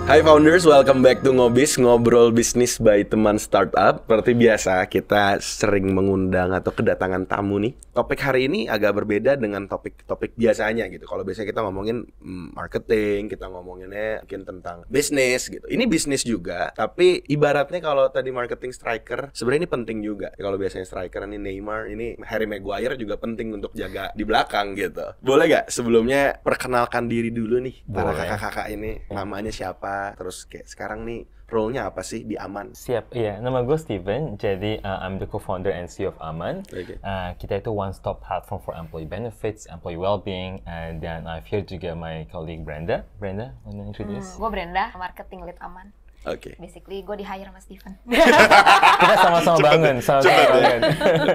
Hai founders, welcome back to Ngobis, ngobrol bisnis by teman startup. Seperti biasa, kita sering mengundang atau kedatangan tamu nih. Topik hari ini agak berbeda dengan topik-topik biasanya gitu. Kalau biasanya kita ngomongin marketing, kita ngomonginnya mungkin tentang bisnis gitu. Ini bisnis juga, tapi ibaratnya kalau tadi marketing striker, sebenarnya ini penting juga. Kalau biasanya striker ini Neymar, ini Harry Maguire juga penting untuk jaga di belakang gitu. Boleh gak sebelumnya perkenalkan diri dulu nih, para kakak-kakak ini, namanya siapa? Terus kayak sekarang nih role-nya apa sih di Aman? Siap, iya. Nama gue Steven, jadi I'm the co-founder and CEO of Aman. Okay. Kita itu one-stop platform for employee benefits, employee well-being, dan I've here juga my colleague Brenda. Brenda, want to introduce? Gue Brenda, marketing lead Aman. Oke. Basically gue di-hire sama Steven. Kita sama-sama bangun, bangun.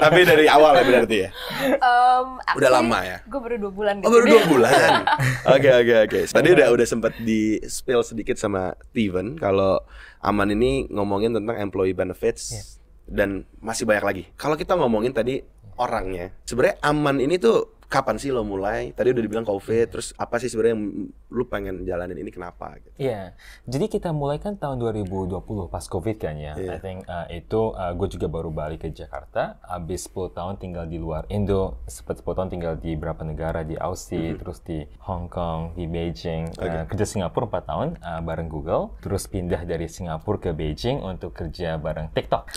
Tapi dari awal ya berarti ya? Udah lama ya? Gue baru 2 bulan Oh, gitu. baru 2 bulan? Oke. Tadi udah sempat di-spill sedikit sama Steven kalau Aman ini ngomongin tentang employee benefits dan masih banyak lagi. Kalau kita ngomongin tadi orangnya, sebenarnya Aman ini tuh kapan sih lo mulai? Tadi udah dibilang COVID, terus apa sih sebenarnya yang lu pengen jalanin ini kenapa? Gitu. Iya, jadi kita mulai kan tahun 2020 pas COVID kan ya. I think itu gue juga baru balik ke Jakarta, habis 10 tahun tinggal di luar Indo, sempat 10 tahun tinggal di beberapa negara, di Aussie, terus di Hong Kong, di Beijing, kerja Singapura 4 tahun bareng Google, terus pindah dari Singapura ke Beijing untuk kerja bareng TikTok.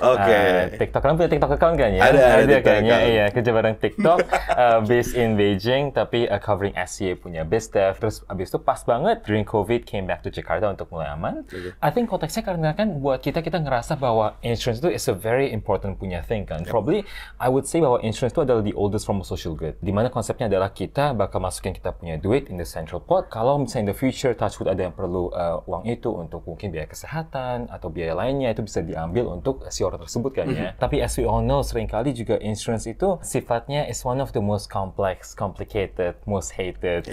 TikTok, kan punya TikTok account kan ya? Ada kan ya, iya, kerja bareng TikTok, based in Beijing, tapi covering Asia punya BizDev. Terus abis itu pas banget during COVID came back to Jakarta untuk mulai Aman. I think konteksnya karena kan buat kita ngerasa bahwa insurance itu is a very important punya thing kan. Probably I would say bahwa insurance itu adalah the oldest form of social good. Dimana konsepnya adalah kita bakal masukin kita punya duit in the central pot. Kalau misalnya in the future touchwood ada yang perlu uang itu untuk mungkin biaya kesehatan atau biaya lainnya, itu bisa diambil untuk si orang tersebut kan ya. Tapi as we all know, seringkali juga insurance itu sifatnya is one of the most complex, complicated, most hated.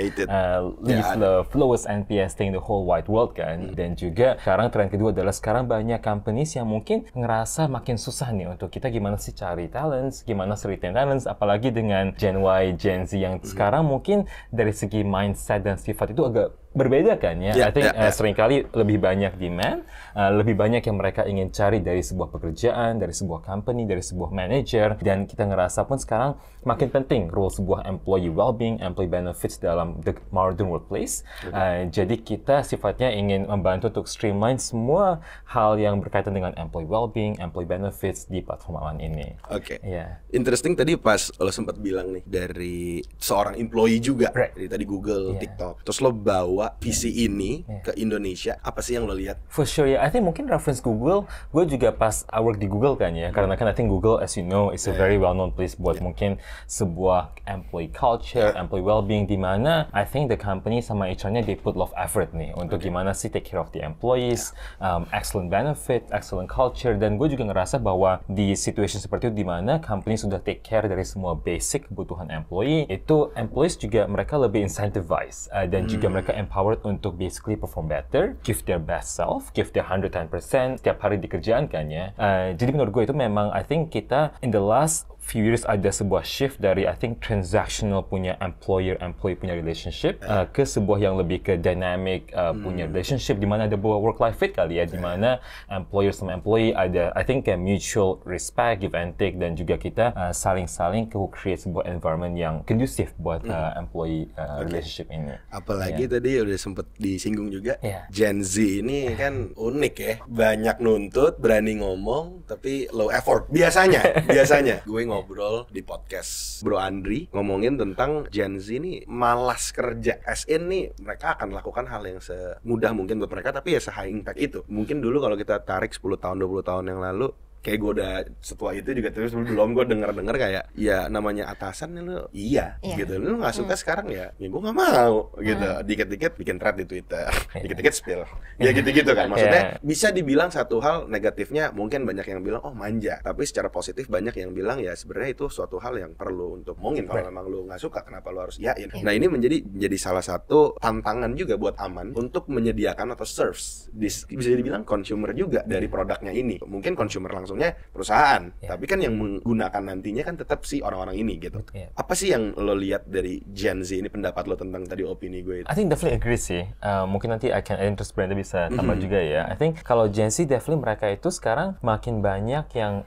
Least the lowest NPS thing in the whole wide world kan. Dan juga sekarang tren kedua adalah sekarang banyak companies yang mungkin ngerasa makin susah nih untuk kita gimana sih cari talents, gimana sih retain talents, apalagi dengan Gen Y, Gen Z yang sekarang mungkin dari segi mindset dan sifat itu agak berbeda kan ya. I think seringkali lebih banyak demand, lebih banyak yang mereka ingin cari dari sebuah pekerjaan, dari sebuah company, dari sebuah manager, dan kita ngerasa pun sekarang makin penting role sebuah employee well-being, employee benefits dalam the modern workplace. Jadi kita sifatnya ingin membantu untuk streamline semua hal yang berkaitan dengan employee well-being, employee benefits di platform Aman ini. Oke. Interesting tadi pas lo sempat bilang nih dari seorang employee juga, dari tadi Google, TikTok, terus lo bawa visi ini ke Indonesia, apa sih yang lo lihat? For sure ya, I think mungkin reference Google, gue juga pas I work di Google kan ya, karena kan I think Google as you know is a very well known place buat mungkin sebuah employee culture, employee well-being, di mana I think the company sama HR-nya they put lot of effort nih untuk gimana sih take care of the employees, excellent benefit, excellent culture, dan gue juga ngerasa bahwa di situation seperti itu di mana company sudah take care dari semua basic kebutuhan employee, itu employees juga mereka lebih incentivized dan juga mereka empowered untuk basically perform better, give their best self, give their 110% setiap hari di kerjaan kan ya. Jadi menurut gue itu memang I think kita in the last few years ada sebuah shift dari I think transactional punya employer-employee punya relationship ke sebuah yang lebih ke dynamic punya relationship di mana ada sebuah work-life fit kali ya, di mana employer sama employee ada I think kayak mutual respect, give and take, dan juga kita saling-saling create sebuah environment yang kondusif buat employee relationship ini. Apalagi tadi udah sempet disinggung juga Gen Z ini kan unik ya, banyak nuntut, berani ngomong tapi low effort biasanya gue ngobrol di podcast Bro Andri ngomongin tentang Gen Z ini malas kerja, as in nih mereka akan lakukan hal yang semudah mungkin buat mereka tapi ya se-high impact itu. Mungkin dulu kalau kita tarik 10 tahun 20 tahun yang lalu kayak gue udah setua itu juga, terus belum gue denger kayak ya namanya atasan nih lo gitu, lu nggak suka sekarang ya gue nggak mau gitu, dikit-dikit bikin thread di Twitter, dikit-dikit spill ya gitu-gitu kan. Maksudnya bisa dibilang satu hal negatifnya mungkin banyak yang bilang oh manja, tapi secara positif banyak yang bilang ya sebenarnya itu suatu hal yang perlu untuk ngomongin. Kalau memang lu nggak suka kenapa lu harus yain. Nah ini menjadi salah satu tantangan juga buat Aman untuk menyediakan atau serve bisa dibilang consumer juga dari produknya ini. Mungkin consumer langsung langsungnya perusahaan, tapi kan yang menggunakan nantinya kan tetap si orang-orang ini gitu. Apa sih yang lo lihat dari Gen Z ini, pendapat lo tentang tadi opini gue itu? I think definitely agree sih. Mungkin nanti I can terus Brenda bisa tambah juga ya. I think kalau Gen Z definitely mereka itu sekarang makin banyak yang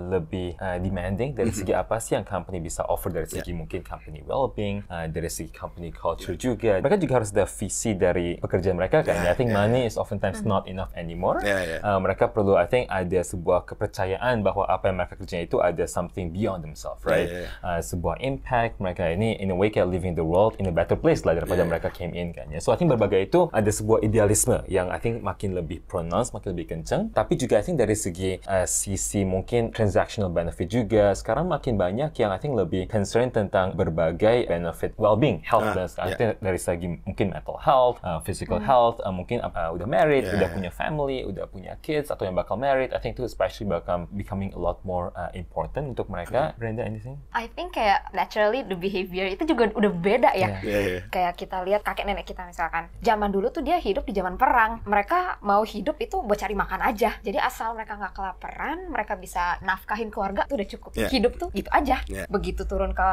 lebih demanding dari segi apa sih yang company bisa offer, dari segi mungkin company well-being, dari segi company culture juga. Mereka juga harus ada visi dari pekerjaan mereka kan. I think money is oftentimes not enough anymore. Mereka perlu, I think, ada sebuah kepercayaan bahwa apa yang mereka kerjain itu ada something beyond themselves, right? Sebuah impact, mereka ini in a way kayak living the world in a better place lah daripada mereka came in kan ya. So I think berbagai itu ada sebuah idealisme yang I think makin lebih pronounced, makin lebih kenceng. Tapi juga I think dari segi sisi mungkin transactional benefit juga sekarang makin banyak yang I think lebih concern tentang berbagai benefit well-being, health I think dari segi mungkin mental health, physical health, mungkin udah married, udah punya family, udah punya kids atau yang bakal married. I think itu especially becoming a lot more important untuk mereka. Brenda, anything? I think kayak naturally the behavior itu juga udah beda ya. Kayak kita lihat kakek nenek kita misalkan. Zaman dulu tuh dia hidup di zaman perang. Mereka mau hidup itu buat cari makan aja. Jadi asal mereka nggak kelaparan, mereka bisa nafkahin keluarga tuh udah cukup. Hidup tuh gitu aja. Begitu turun ke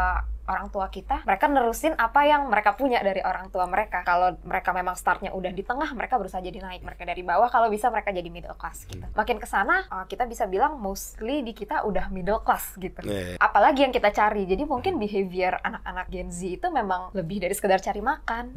orang tua kita, mereka nerusin apa yang mereka punya dari orang tua mereka. Kalau mereka memang startnya udah di tengah, mereka berusaha jadi naik. Mereka dari bawah, kalau bisa mereka jadi middle class gitu. Makin kesana, kita bisa bilang mostly di kita udah middle class gitu. Apalagi yang kita cari. Jadi mungkin behavior anak-anak Gen Z itu memang lebih dari sekedar cari makan,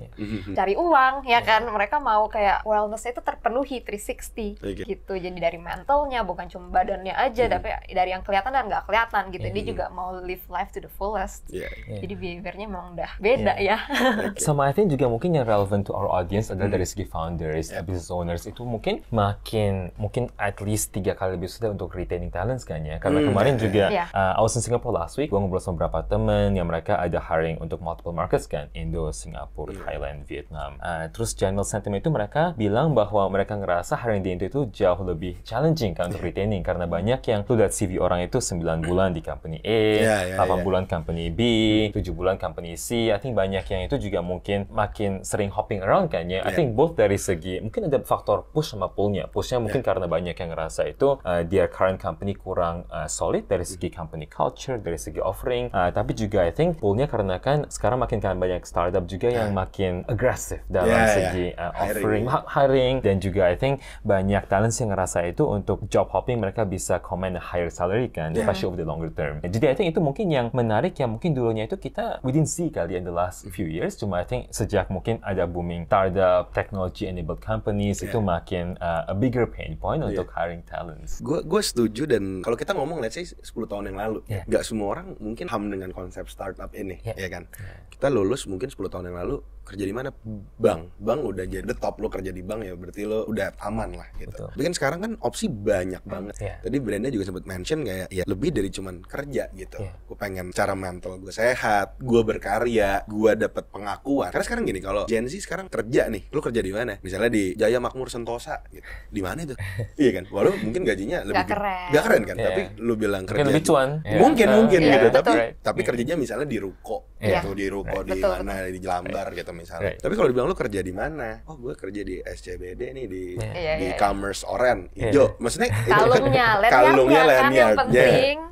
cari uang, ya kan? Mereka mau kayak wellness-nya itu terpenuhi 360 gitu. Jadi dari mentalnya, bukan cuma badannya aja, tapi dari yang kelihatan dan nggak kelihatan gitu. Dia juga mau live life to the fullest. Jadi behaviornya memang udah beda ya. Sama I think juga mungkin yang relevant to our audience adalah dari segi founders, business owners itu mungkin at least 3 kali lebih susah untuk retaining talents kan ya. Karena kemarin juga I was in Singapore last week, gue ngobrol sama beberapa temen yang mereka ada hiring untuk multiple markets kan, Indo, Singapura, Thailand, Vietnam. Terus general sentiment itu mereka bilang bahwa mereka ngerasa hiring di Indo itu jauh lebih challenging kan untuk retaining, karena banyak yang tuh lihat CV orang itu 9 bulan di company A, 8 bulan company B, 7 bulan company C. I think banyak yang itu juga mungkin makin sering hopping around kan ya. I think both dari segi mungkin ada faktor push sama pull-nya. Push-nya mungkin karena banyak yang ngerasa itu their current company kurang solid dari segi company culture, dari segi offering. Tapi juga I think pull-nya karena kan sekarang makin kan banyak startup juga yang makin aggressive dalam segi offering, hiring, dan juga I think banyak talents yang ngerasa itu untuk job hopping mereka bisa command a higher salary kan, especially over the longer term. Jadi I think itu mungkin yang menarik, yang mungkin dulunya itu kita we didn't see kali in the last few years. Cuma I think sejak mungkin ada booming startup, technology enabled companies itu makin a bigger pain point untuk hiring talents. Gue setuju, dan kalau kita ngomong let's say 10 tahun yang lalu, nggak semua orang mungkin paham dengan konsep startup ini, ya kan? Kita lulus mungkin 10 tahun yang lalu kerja di mana? Bank udah jadi the top, lo kerja di bank ya berarti lo udah aman lah gitu. Tapi kan sekarang kan opsi banyak banget. Tadi Brenda juga sempat mention kayak ya lebih dari cuman kerja gitu. Gue pengen cara mental gue sehat, gue berkarya, gue dapat pengakuan. Karena sekarang gini, kalau Gen Z sekarang kerja nih, lo kerja di mana? Misalnya di Jaya Makmur Sentosa gitu. Di mana itu? Iya kan? Walau mungkin gajinya lebih gak keren kan, tapi lo bilang kerja lebih cuan. Mungkin gitu, tapi kerjanya misalnya di ruko gitu, di ruko di mana, di Jelambar gitu misalnya. Tapi kalau dibilang lu kerja di mana? Oh, gue kerja di SCBD nih, di Commerce Oren hijau. Maksudnya kalungnya lanyard,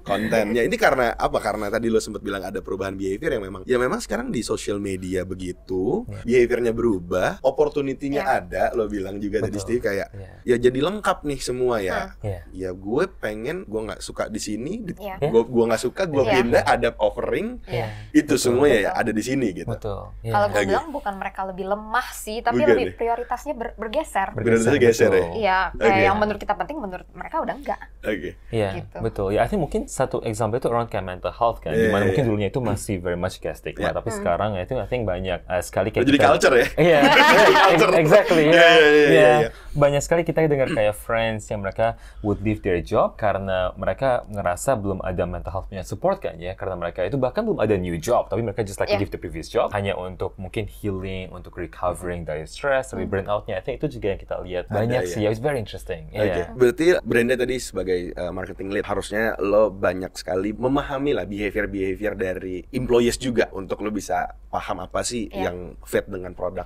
kontennya. Ini karena apa? Karena tadi lo sempat bilang ada perubahan behavior yang memang sekarang di social media begitu, behaviornya berubah, opportunity-nya ada. Lo bilang juga tadi Steve kayak ya jadi lengkap nih semua ya. Ya gue pengen, gue nggak suka di sini, gue nggak suka, gue pindah, ada offering, itu semua ya ada di sini gitu. Kalau gue bilang bukan mereka lebih lemah sih, tapi lebih prioritasnya bergeser. Prioritasnya geser ya? Iya, kayak yang menurut kita penting, menurut mereka udah enggak. Iya, gitu. Betul. Ya, I think mungkin satu example itu around kayak mental health kan, dimana mungkin dulunya itu masih very much kayak stigma, tapi sekarang ya itu I think banyak sekali kayak jadi culture ya? Iya, exactly. Banyak sekali kita dengar kayak friends yang mereka would leave their job karena mereka ngerasa belum ada mental health-nya support kan ya, karena mereka itu bahkan belum ada new job, tapi mereka just like leave the previous job hanya untuk mungkin healing, untuk recovering dari stress, dari burnout-nya. I think itu juga yang kita lihat banyak sih. It's very interesting. Berarti Brenda tadi sebagai marketing lead, harusnya lo banyak sekali memahami lah behavior dari employees juga untuk lo bisa paham apa sih yang fit dengan produk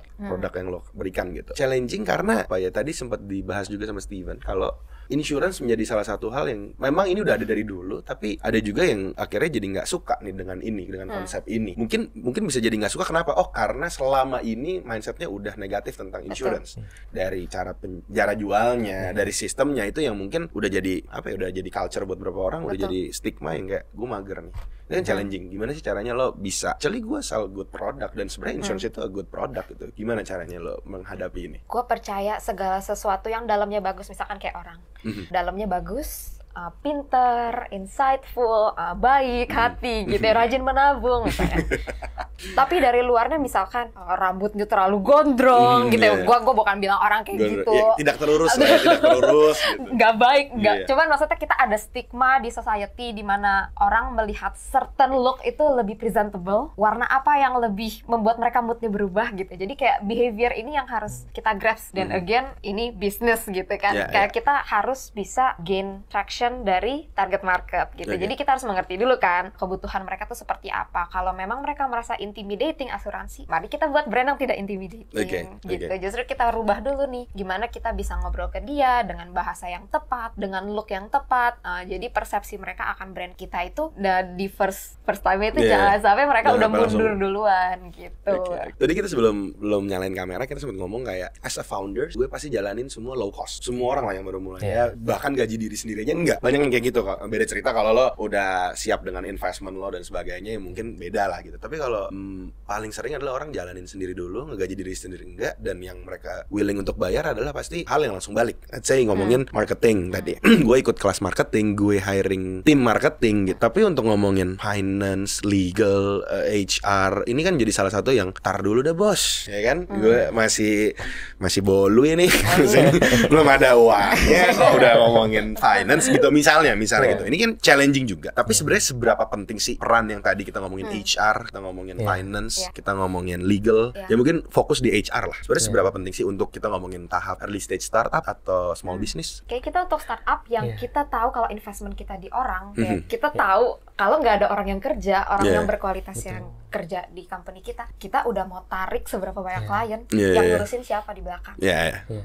yang lo berikan gitu. Challenging karena apa ya, tadi sempat dibahas juga sama Steven, kalau insurance menjadi salah satu hal yang memang ini udah ada dari dulu, tapi ada juga yang akhirnya jadi nggak suka nih dengan konsep ini. Mungkin bisa jadi nggak suka, kenapa? Oh, karena selama ini mindsetnya udah negatif tentang insurance. Dari cara jualnya, dari sistemnya, itu yang mungkin udah jadi udah jadi culture buat beberapa orang, udah jadi stigma yang kayak gue mager nih. Ini kan challenging. Gimana sih caranya lo bisa? Actually gue sell good product, dan sebenarnya insurance itu a good product gitu. Gimana caranya lo menghadapi ini? Gue percaya segala sesuatu yang dalamnya bagus, misalkan kayak orang, dalamnya bagus, pinter, insightful, baik hati gitu ya, rajin menabung misalnya. Tapi dari luarnya misalkan rambutnya terlalu gondrong gitu ya. Gue bukan bilang orang kayak gitu. Ya, tidak terurus tidak terurus gitu. Gak baik, Cuman maksudnya kita ada stigma di society di mana orang melihat certain look itu lebih presentable. Warna apa yang lebih membuat mereka moodnya berubah gitu. Jadi kayak behavior ini yang harus kita grasp. Dan again, ini bisnis gitu kan. Kayak kita harus bisa gain traction dari target market gitu. Jadi kita harus mengerti dulu kan kebutuhan mereka tuh seperti apa. Kalau memang mereka merasa intimidating asuransi, mari kita buat brand yang tidak intimidating gitu. Justru kita rubah dulu nih, gimana kita bisa ngobrol ke dia dengan bahasa yang tepat, dengan look yang tepat. Jadi persepsi mereka akan brand kita itu di first time itu jangan sampai mereka udah mundur duluan gitu. Tadi kita sebelum nyalain kamera, kita sempat ngomong kayak as a founder, gue pasti jalanin semua low cost. Semua orang lah yang baru mulai bahkan gaji diri sendiri aja enggak. Banyak yang kayak gitu kok. Beda cerita kalau lo udah siap dengan investment lo dan sebagainya, mungkin beda lah gitu. Tapi kalau paling sering adalah orang jalanin sendiri dulu, ngegaji diri sendiri enggak, dan yang mereka willing untuk bayar adalah pasti hal yang langsung balik. Let's say ngomongin marketing tadi. Gue ikut kelas marketing, gue hiring tim marketing gitu. Tapi untuk ngomongin finance, legal, HR, ini kan jadi salah satu yang tar dulu deh bos, ya kan? Gue masih bolu ini, belum ada uangnya kok udah ngomongin finance gitu misalnya gitu. Ini kan challenging juga. Tapi sebenarnya seberapa penting sih peran yang tadi kita ngomongin HR, kita ngomongin finance, kita ngomongin legal, ya mungkin fokus di HR lah. Sebenarnya seberapa penting sih untuk kita ngomongin tahap early stage startup atau small business? Kayak kita untuk startup yang kita tahu kalau investment kita di orang, kita tahu kalau nggak ada orang yang kerja, orang yang berkualitas yang kerja di company kita udah mau tarik seberapa banyak klien, yang ngurusin siapa di belakang.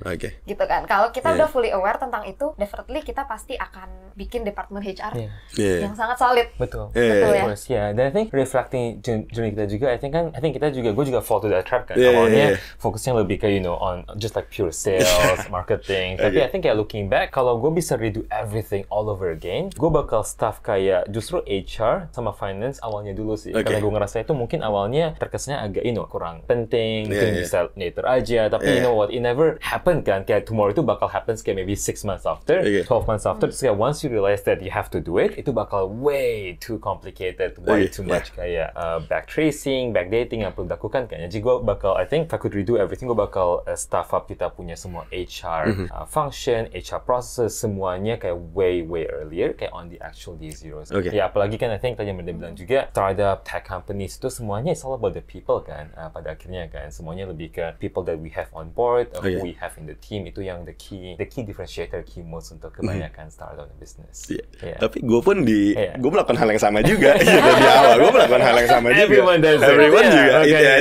Oke. Gitu kan. Kalau kita udah fully aware tentang itu, definitely kita pasti akan bikin departemen HR yang sangat solid. Betul. Betul ya. Dan I think reflecting journey kita juga, I think gue juga fall to that trap kan. Awalnya fokusnya lebih ke on just like pure sales, marketing. Tapi I think kayak looking back, kalau gue bisa redo everything all over again, gue bakal staff kayak justru HR sama finance awalnya dulu sih. Karena gue ngerasa itu mungkin awalnya terkesannya agak kurang penting, mungkin bisa later aja. Tapi you know what, it never happened kan. Kayak tomorrow itu bakal happen kayak maybe 6 months after, 12 months after. Terus kayak once you realize that you have to do it, itu bakal way too complicated, way too much kayak back tracing, back dating yang perlu dilakukan kayaknya. Jadi gue bakal, I think if I could redo everything, gue bakal staff up kita punya semua HR function, HR processes, semuanya kayak way earlier, kayak on the actual D0s. Ya apalagi kan I think tadi yang Merda bilang juga, startup, tech companies itu semuanya it's all about the people kan. Pada akhirnya kan semuanya lebih ke people that we have on board, who we have in the team, itu yang the key differentiator, key modes untuk kebanyakan startup dan business. Tapi gue pun gue melakukan hal yang sama juga dari awal. Gue melakukan hal yang sama juga. Everyone juga.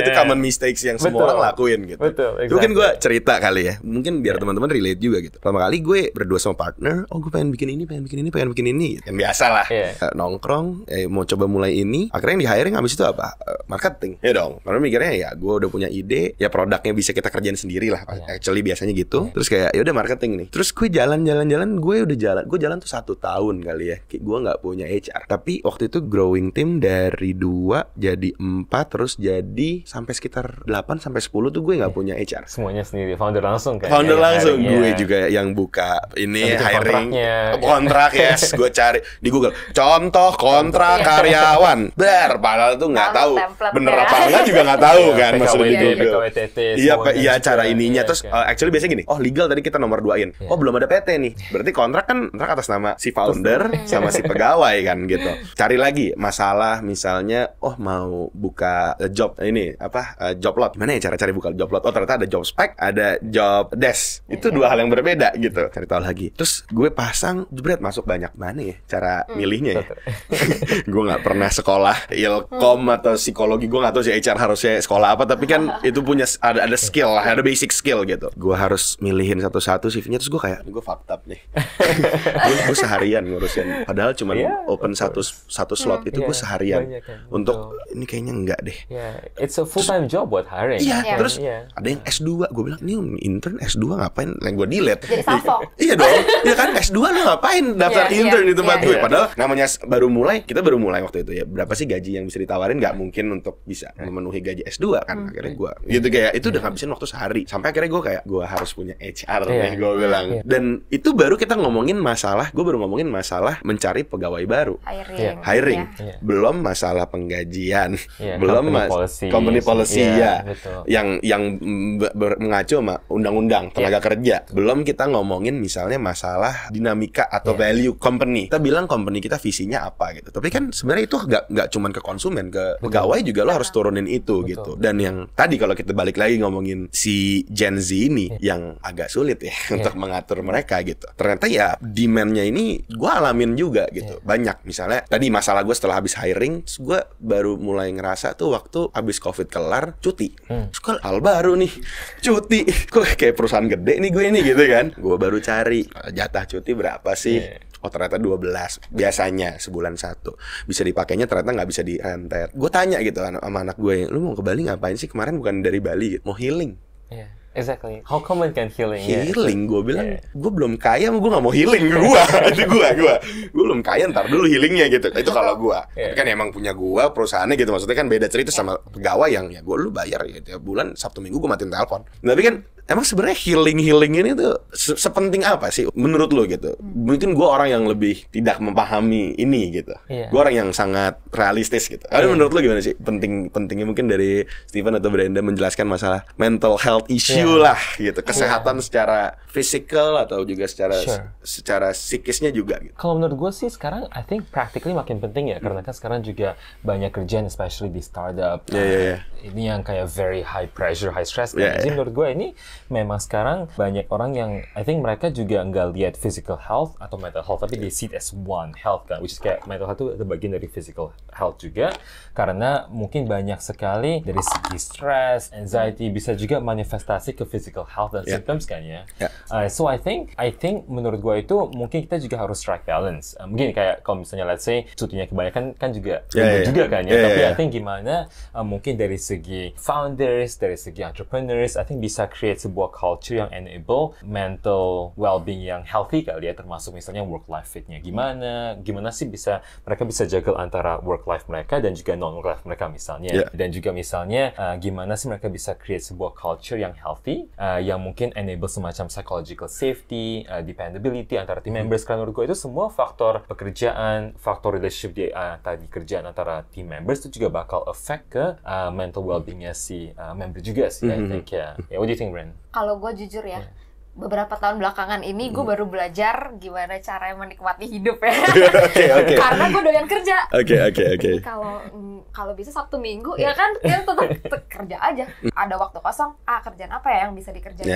Itu common mistakes yang semua orang lakuin gitu. Mungkin gue cerita kali ya, mungkin biar teman-teman relate juga gitu. Pertama kali gue berdua sama partner, gue pengen bikin ini gitu. Yang biasa lah, nongkrong, mau coba mulai ini. Akhirnya yang di hiring abis itu apa? Marketing. Ya dong. Karena mikirnya ya gue udah punya ide, ya produknya bisa kita kerjain sendiri lah. Actually biasanya gitu. Terus kayak ya udah marketing nih. Terus gue jalan, gue jalan tuh 1 tahun kali ya. Kayak gue nggak punya HR. Tapi waktu itu growing team dari 2 jadi 4, terus jadi sampai sekitar 8 sampai 10 tuh gue nggak punya HR. Semuanya sendiri, founder langsung kan? Founder langsung, gue juga yang buka ini hiring, kontrak gue cari di Google, contoh kontrak karyawan, padahal tuh nggak tahu bener apa enggak juga nggak tahu kan, masih di Google. Iya cara ininya, terus actually biasanya gini, legal tadi kita nomor 2-in, belum ada PT nih, berarti kontrak atas nama si founder sama si pegawai kan gitu. Cari lagi masalah misalnya, mau buka job ini job lot, gimana ya cara cari buka job lot? Ternyata ada job spec, ada job desk, itu 2 hal yang berbeda gitu. Cari tahu lagi. Terus gue pasang, jebret masuk banyak mana ya cara milihnya ya. Gue nggak pernah sekolah ilkom atau psikologi, gue nggak tahu sih HR harusnya sekolah apa, tapi kan itu punya ada skill lah, ada basic skill gitu. Gue harus milihin satu-satu CV-nya, terus gue kayak gue fucked up nih. Gue seharian ngurusin, padahal cuma open satu slot itu gue seharian kan, untuk ini kayaknya enggak deh. It's a full time job buat hiring. Terus ada yang S2, gue bilang ini intern S2 ngapain? Yang gue delete. Jadi salvo. Iya dong. Iya kan S2 lu ngapain daftar intern di tempat gue? Padahal namanya kita baru mulai waktu itu ya. Berapa sih gaji yang bisa ditawarin? Nggak mungkin untuk bisa memenuhi gaji S2 kan. Akhirnya gue gitu kayak itu udah ngabisin waktu sehari. Sampai akhirnya gue kayak gue harus punya HR nih, gue bilang. Dan itu baru kita ngomongin masalah, gue baru ngomongin masalah mencari pegawai baru. Hiring. Belum masalah penggajian. Belum company policy ya. Yang mengacu sama undang-undang tenaga kerja. Belum kita ngomongin misalnya masalah dinamika atau value company. Kita bilang company kita visinya apa gitu. Tapi kan sebenarnya itu nggak cuma ke konsumen, ke pegawai juga lo harus turunin itu gitu. Dan yang tadi kalau kita balik lagi ngomongin si Gen Z ini yang agak sulit ya untuk mengatur mereka gitu. Ternyata ya demand-nya ini gue alamin juga gitu. Banyak misalnya tadi masalah gue setelah habis hiring, gue baru mulai ngerasa tuh waktu habis COVID kelar cuti. Terus gue hal baru nih, cuti. Kok kayak perusahaan gede nih gue ini gitu kan. Gue baru cari jatah cuti berapa sih. Oh ternyata 12 biasanya sebulan 1. Bisa dipakainya ternyata nggak bisa diantar. Gue tanya gitu kan sama anak gue, lu mau ke Bali ngapain sih? Kemarin bukan dari Bali, mau healing. Exactly. How common can healing? Healing, gue bilang, gue belum kaya, gue nggak mau healing. Gue belum kaya, ntar dulu healingnya gitu. Itu kalau gue, tapi kan emang punya gue perusahaannya gitu. Maksudnya kan beda cerita sama pegawai yang ya gue lu bayar gitu. Ya bulan Sabtu Minggu gue matiin telepon. Tapi kan emang sebenarnya healing ini tuh sepenting apa sih menurut lo gitu? Mungkin gue orang yang lebih tidak memahami ini gitu. Gue orang yang sangat realistis gitu. Tapi menurut lo gimana sih? Pentingnya mungkin dari Steven atau Brenda menjelaskan masalah mental health issue lah gitu, kesehatan secara fisikal atau juga secara psikisnya juga gitu. Kalau menurut gue sih sekarang I think practically makin penting ya, karena kan sekarang juga banyak kerjaan especially di startup. Ini yang kayak very high pressure, high stress. Jadi menurut gue ini memang sekarang banyak orang yang I think mereka juga nggak lihat physical health atau mental health, tapi they see it as one health kan, which is kayak mental health itu ada bagian dari physical health juga, karena mungkin banyak sekali dari segi stress, anxiety bisa juga manifestasi ke physical health dan symptoms kan ya. So I think menurut gue itu mungkin kita juga harus strike balance. Mungkin kayak kalau misalnya let's say cutinya kebanyakan kan juga juga kan ya. Tapi I think gimana mungkin dari segi founders, dari segi entrepreneurs, I think bisa create sebuah culture yang enable mental well-being yang healthy kali ya, termasuk misalnya work-life fit-nya gimana sih mereka bisa jaga antara work-life mereka dan juga non-work-life mereka misalnya. Dan juga misalnya gimana sih mereka bisa create sebuah culture yang healthy, yang mungkin enable semacam psychological safety, dependability antara team members. Karena menurut gue itu semua faktor pekerjaan, faktor relationship di tadi kerjaan antara team members itu juga bakal affect ke mental well-beingnya si member juga sih. I think what do you think, Bren? Kalau gue jujur ya, beberapa tahun belakangan ini gue baru belajar gimana cara menikmati hidup ya. Karena gue doyan kerja. Jadi kalau bisa Sabtu Minggu ya kan kita tetap kerja aja. Ada waktu kosong, kerjaan apa ya yang bisa dikerjain?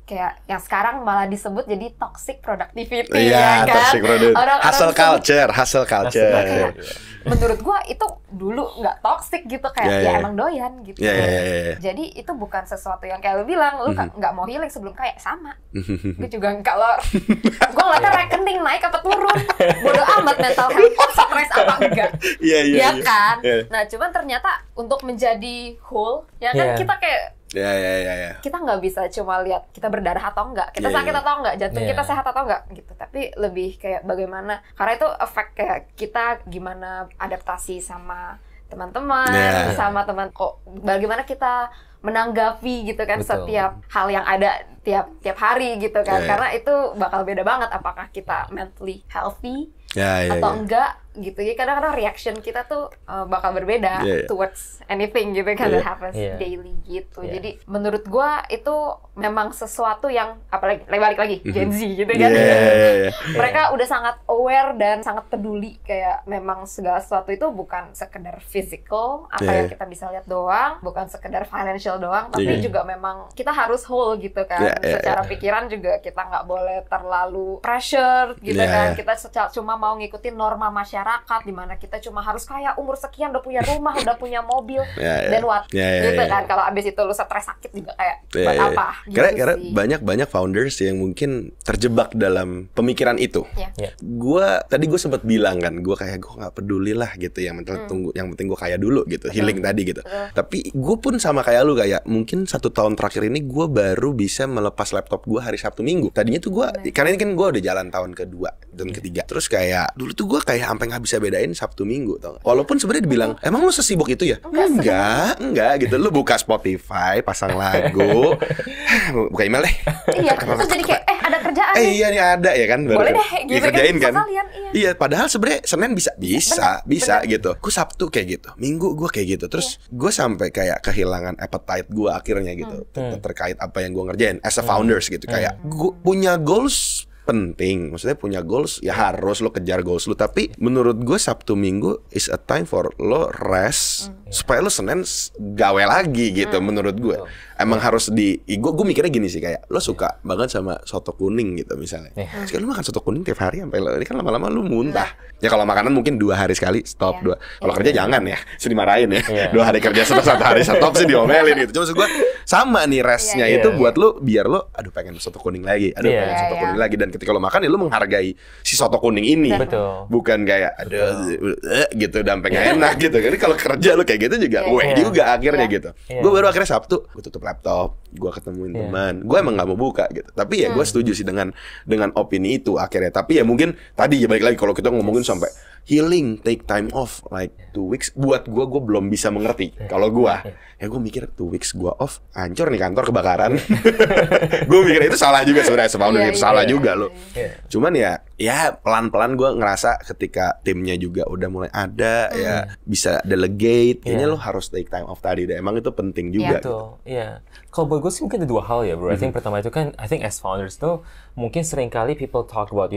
Kayak yang sekarang malah disebut jadi toxic productivity ya kan? Toxic productivity. Hustle culture. Menurut gua itu dulu nggak toxic gitu, kayak emang doyan gitu. Jadi itu bukan sesuatu yang kayak lu bilang, lu nggak mau healing sebelum kayak sama. Gue juga kalau gue ngeliatnya rekening naik apa turun, bodo amat mental health, stres apa enggak, ya kan? Nah cuman ternyata untuk menjadi whole, ya kan kita kayak kita nggak bisa cuma lihat kita berdarah atau enggak, kita sakit atau enggak, jantung kita sehat atau enggak gitu, tapi lebih kayak bagaimana, karena itu efek kayak kita gimana adaptasi sama teman-teman, sama teman bagaimana kita menanggapi gitu kan. Setiap hal yang ada tiap hari gitu kan, karena itu bakal beda banget apakah kita mentally healthy atau enggak gitu ya. Kadang-kadang reaction kita tuh bakal berbeda towards anything gitu kan that happens daily gitu. Jadi menurut gua itu memang sesuatu yang apalagi balik lagi Gen Z gitu kan. Mereka udah sangat aware dan sangat peduli, kayak memang segala sesuatu itu bukan sekedar physical apa yang kita bisa lihat doang, bukan sekedar financial doang, tapi juga memang kita harus whole gitu kan. Secara pikiran juga kita nggak boleh terlalu pressure gitu kan. Kita cuma mau ngikutin norma masyarakat masyarakat di mana kita cuma harus kayak umur sekian udah punya rumah, udah punya mobil, dan what gitu kan. Kalau abis itu lu stres sakit juga kayak buat apa? Gitu karena banyak founders yang mungkin terjebak dalam pemikiran itu. Tadi gue sempat bilang kan, gue nggak peduli lah gitu, yang penting gue kaya dulu gitu, healing tadi gitu. Tapi gue pun sama kayak lu, kayak mungkin 1 tahun terakhir ini gue baru bisa melepas laptop gue hari Sabtu Minggu. Tadinya tuh gue, karena ini kan gue udah jalan tahun kedua dan ketiga. Terus kayak dulu tuh gue kayak sampai nggak bisa bedain Sabtu Minggu, tau gak? Walaupun sebenarnya dibilang, emang lu sesibuk itu ya? Enggak gitu. Lu buka Spotify, pasang lagu, buka email deh. Iya, terus jadi kayak ada kerjaan. Iya nih ada ya kan. Boleh deh, gitu dikerjain kan. Iya, padahal sebenarnya Senin bisa gitu. Gue Sabtu kayak gitu, Minggu gue kayak gitu. Terus gue sampai kayak kehilangan appetite gue akhirnya gitu, terkait apa yang gue ngerjain as a founders gitu. Kayak gue punya goals penting, maksudnya punya goals ya harus lo kejar goals lo, tapi menurut gue Sabtu Minggu is a time for lo rest supaya lo Senin gawe lagi gitu. Menurut gue emang harus gue mikirnya gini sih, kayak lo suka banget sama soto kuning gitu misalnya, sekarang lo makan soto kuning tiap hari sampai ini kan lama-lama lo muntah. Ya kalau makanan mungkin 2 hari sekali stop, 2. Kalau kerja jangan ya, sih dimarahin ya. 2 hari kerja stop, 1 hari stop sih diomelin gitu. Cuma maksud gue sama nih restnya itu buat lo, biar lo pengen soto kuning lagi, pengen soto kuning lagi. Dan ketika lo makan ya lo menghargai si soto kuning ini. Bukan kayak gitu sampai gak enak gitu. Jadi kalau kerja lo kayak gitu juga juga akhirnya gitu. Gue baru akhirnya Sabtu gue tutup laptop, gue ketemuin teman. Gue emang gak mau buka gitu. Tapi ya gue setuju sih dengan opini itu akhirnya. Tapi ya mungkin tadi ya balik lagi, kalau kita ngomongin sampai healing, take time off like 2 weeks, buat gue belum bisa mengerti. Kalau gue mikir 2 weeks gue off, hancur nih kantor, kebakaran. Gue mikir itu salah juga sebenarnya, sebabnya itu salah juga loh. Cuman ya pelan-pelan gue ngerasa ketika timnya juga udah mulai ada, ya bisa delegate, kayaknya lo harus take time off tadi deh. Emang itu penting juga. Kalau buat gue sih mungkin ada 2 hal ya bro. I think pertama itu kan, I think as founders tuh mungkin seringkali people talk about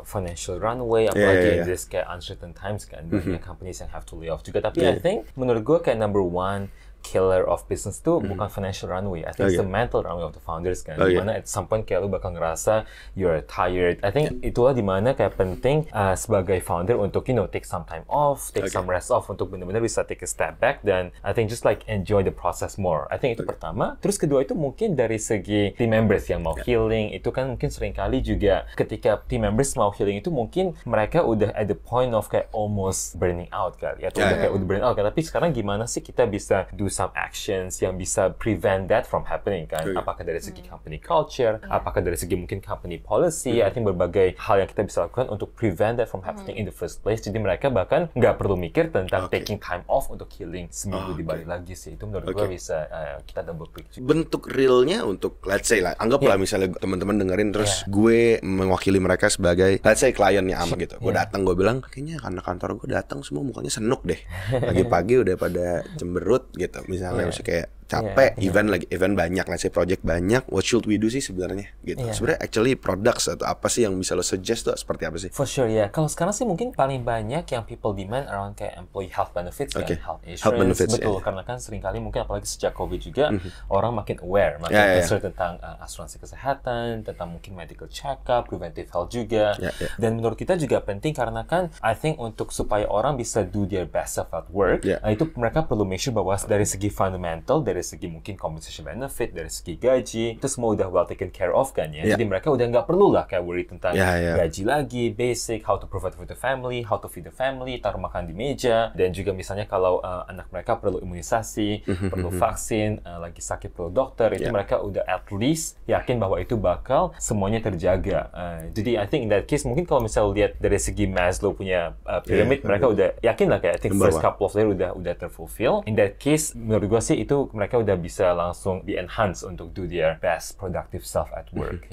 financial runway, apalagi in this kayak uncertain times kan, banyak companies yang have to lay off juga. Tapi I think menurut gue kayak number 1 killer of business tuh bukan financial runway. I think it's the mental runway of the founders kan. Dimana at some point kayak lu bakal ngerasa you're tired. I think itulah dimana kayak penting sebagai founder untuk take some time off, take some rest off, untuk benar-benar bisa take a step back dan I think just like enjoy the process more. I think itu pertama. Terus kedua itu mungkin dari segi team members yang mau healing, itu kan mungkin seringkali juga ketika team members mau healing itu mungkin mereka udah at the point of kayak almost burning out kali, atau udah kayak udah burning out kan. Tapi sekarang gimana sih kita bisa do some actions yang bisa prevent that from happening kan? Apakah dari segi company culture, apakah dari segi mungkin company policy? I think berbagai hal yang kita bisa lakukan untuk prevent that from happening in the first place. Jadi mereka bahkan nggak perlu mikir tentang taking time off untuk healing seminggu di balik lagi sih. Itu menurut gue bisa kita double click juga. Bentuk realnya untuk let's say lah, anggaplah misalnya teman-teman dengerin terus gue mewakili mereka sebagai let's say kliennya Am gitu. Gue datang, gue bilang kayaknya anak kantor gue datang semua mukanya senuk deh. Pagi-pagi udah pada cemberut gitu. Misalnya kayak capek, event banyak, let's say project banyak, what should we do sih sebenarnya gitu. Sebenarnya actually products atau apa sih yang bisa lo suggest tuh seperti apa sih? For sure Kalau sekarang sih mungkin paling banyak yang people demand around kayak employee health benefits kan, health insurance. Betul, karena kan seringkali mungkin apalagi sejak COVID juga orang makin aware, makin concern tentang asuransi kesehatan, tentang mungkin medical check-up, preventive health juga. Dan menurut kita juga penting karena kan I think untuk supaya orang bisa do their best self at work, itu mereka perlu make sure bahwa dari segi fundamental, dari segi mungkin compensation benefit, dari segi gaji, itu semua udah well taken care of kan ya. Jadi mereka udah nggak perlu lah kayak worry tentang gaji lagi, basic, how to provide for the family, how to feed the family, taruh makan di meja, dan juga misalnya kalau anak mereka perlu imunisasi, perlu vaksin, lagi sakit perlu dokter, itu mereka udah at least yakin bahwa itu bakal semuanya terjaga. Jadi I think in that case mungkin kalau misalnya lihat dari segi Maslow punya pyramid, mereka udah yakin lah kayak I think first couple of layer udah terfulfill. In that case menurut gue sih itu mereka udah bisa langsung di-enhance untuk do their best productive self at work.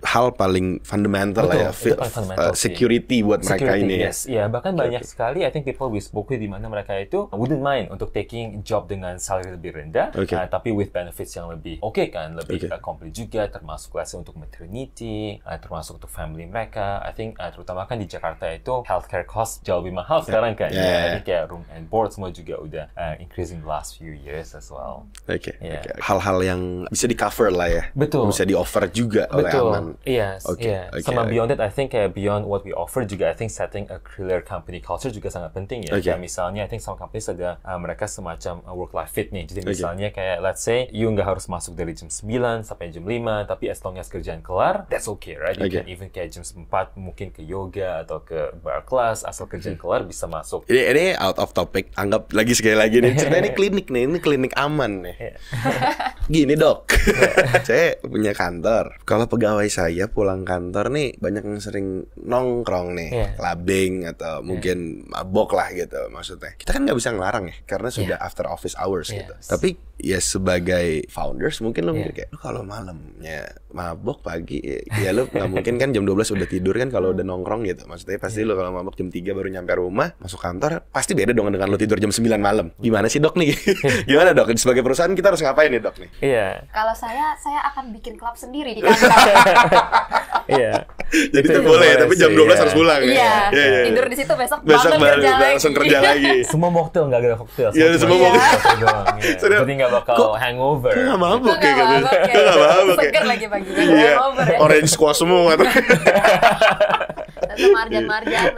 Hal paling fundamental lah ya, security buat mereka ini. Bahkan banyak sekali I think people we spoke with di mana mereka itu wouldn't mind untuk taking job dengan salary lebih rendah, tapi with benefits yang lebih kan, lebih complete juga, termasuk lesson untuk maternity, termasuk untuk family mereka. I think terutama kan di Jakarta itu healthcare cost jauh lebih mahal sekarang kan. Jadi kayak room and board semua juga udah increasing the last few years as well. Oke. Hal-hal yang bisa di cover lah ya. Betul. Bisa di offer juga oleh Aman. Yes. Sama beyond that, I think kayak beyond what we offer juga, I think setting a clear company culture juga sangat penting ya. Kayak misalnya, I think some companies ada mereka semacam work-life fit nih. Jadi misalnya kayak let's say you nggak harus masuk dari jam 9 sampai jam 5, tapi as long as kerjaan kelar, that's okay, right? You can even kayak jam 4 mungkin ke yoga atau ke bar class, asal kerjaan kelar bisa masuk. Ini out of topic. Anggap lagi sekali lagi nih. Cerita ini klinik nih, ini klinik Aman nih. Gini dok, saya punya kantor. Kalau pegawai saya pulang kantor nih banyak yang sering nongkrong nih, clubbing atau mungkin mabok lah gitu maksudnya. Kita kan nggak bisa ngelarang ya, karena sudah after office hours gitu. Tapi ya sebagai founders mungkin lo mikir kayak, kalau malamnya mabok pagi, ya lo nggak mungkin kan jam 12 udah tidur kan kalau udah nongkrong gitu. Maksudnya pasti lo kalau mabok jam 3 baru nyampe rumah, masuk kantor, pasti beda dong dengan lo tidur jam 9 malam. Gimana sih dok nih? Gimana dok? Sebagai perusahaan kita harus ngapain nih dok nih? Kalau saya akan bikin klub sendiri di kantor. Jadi itu boleh ya, tapi jam 12 harus pulang ya. Tidur di situ besok baru langsung kerja lagi. Semua mocktail, nggak ada cocktail. Iya, semua mocktail. Jadi nggak bakal hangover. Kok nggak mabuk ya gitu? Kok nggak mabuk? Seger lagi pagi-pagi hangover ya. Orange squash semua.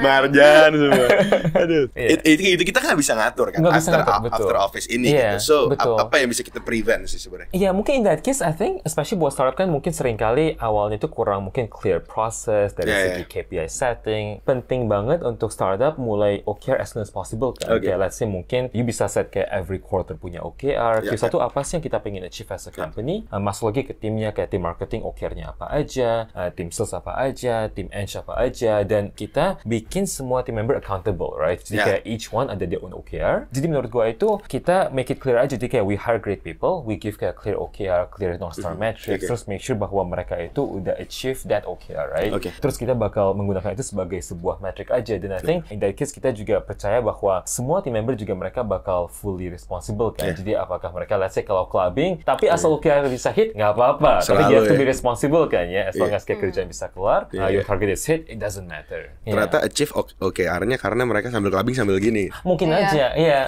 Marjan semua. Aduh. Itu kita nggak bisa ngatur kan. After office ini gitu. So apa yang bisa kita prevent sih sebenarnya? Iya, mungkin in that case I think especially buat startup kan mungkin seringkali awalnya itu kurang mungkin clear process dari segi KPI setting. Penting banget untuk startup mulai OKR as soon as possible kan. Kayak let's say mungkin you bisa set kayak every quarter punya OKR. Q1 apa sih yang kita pengen achieve as a company? Masuk lagi ke timnya, kayak tim marketing OKR-nya apa aja, tim sales apa aja, tim eng apa aja, dan kita bikin semua team member accountable, right? Jadi kayak each one ada their own OKR. Jadi menurut gua itu kita make it clear aja. Jadi kayak we hire great people, we give kayak clear OKR, clear North Star metrics, terus make sure bahwa mereka itu udah achieve that OKR, right? Terus kita bakal menggunakan itu sebagai sebuah metric aja. Dan I think in that case kita juga percaya bahwa semua team member juga mereka bakal fully responsible kan. Jadi apakah mereka let's say kalau clubbing, tapi asal OKR bisa hit, nggak apa-apa. Tapi you have to be responsible kan ya. As long as kayak kerjaan bisa keluar, your target is hit, it doesn't matter. Ternyata achieve OKR-nya karena mereka sambil clubbing sambil gini. Mungkin aja, Saya